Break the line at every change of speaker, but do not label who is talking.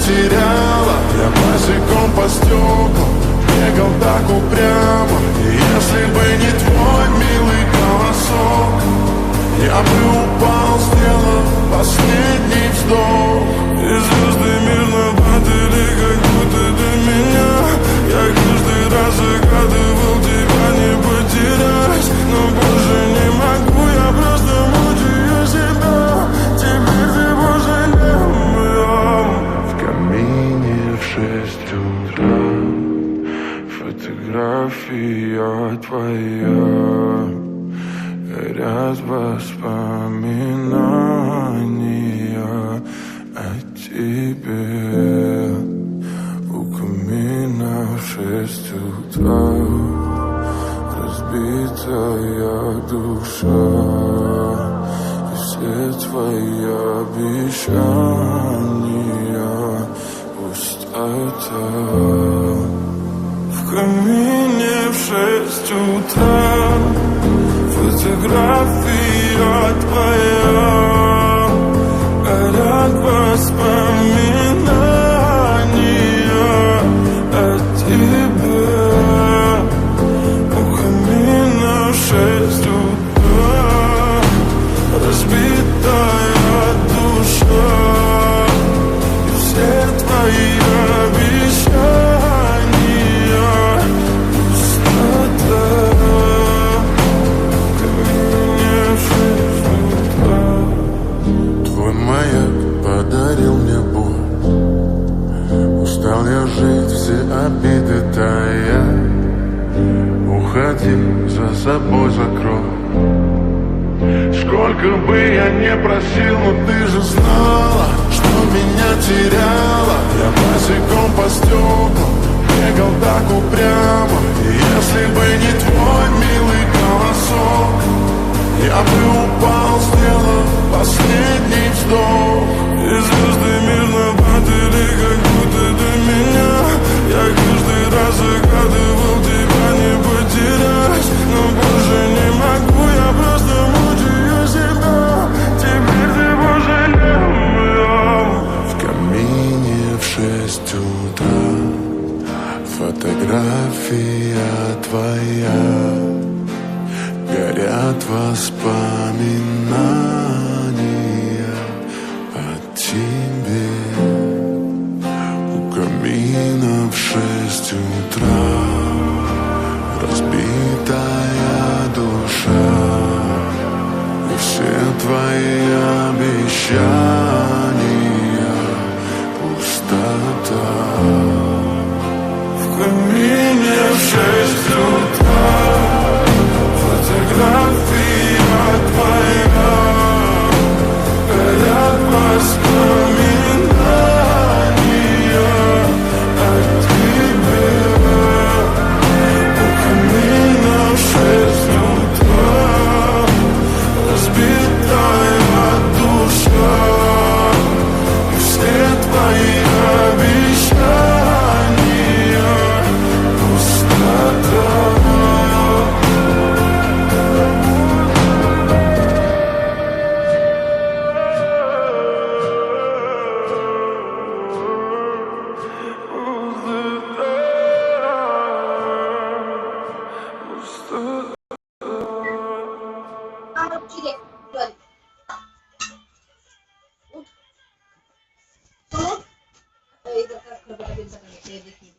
теряла. Я босиком по стеклам бегал так упрямо. И если бы не твой милый голосок, я бы упал, сделав последний вздох. И звезды мирно падали, как будто до меня. Я каждый раз загадывал тебя не потерять, но больше не могу, я просто мучаю себя. Теперь ты пожалел моем. В камине в 6 утра фотография твоя, горят воспоминания о тебе. У камина в 6 утра разбитая душа, и все твои обещания пустота. В камине в 6 утра фотография твоя, горят воспоминания о тебе. У камина в 6 утра разбитая душа, и все твои обещания пустота. Твой маяк подарил мне боль, устал я жить, все обиды тая. Уходи, за собой закрой. Сколько бы я не просил, но ты же знала, что меня теряла. Я босиком по стеклам бегал так упрямо. И если бы не твой милый голосок, я бы упал, сделав последний вздох. И звезды мирно падали, как будто до меня. Я каждый раз загадывал тебя не потерять, но больше не могу, я просто мучаю себя. Теперь ты пожалел моем. В камине в 6 утра фотография твоя, горят воспоминания о тебе. У камина в 6 утра разбитая душа, и все твои обещания пустота. В камине в 6 утра фотография твоя, горят воспоминания о тебе. У камина в 6 утра разбитая душа, и все твои обещания пустота.
Itu kan berbeda-beda.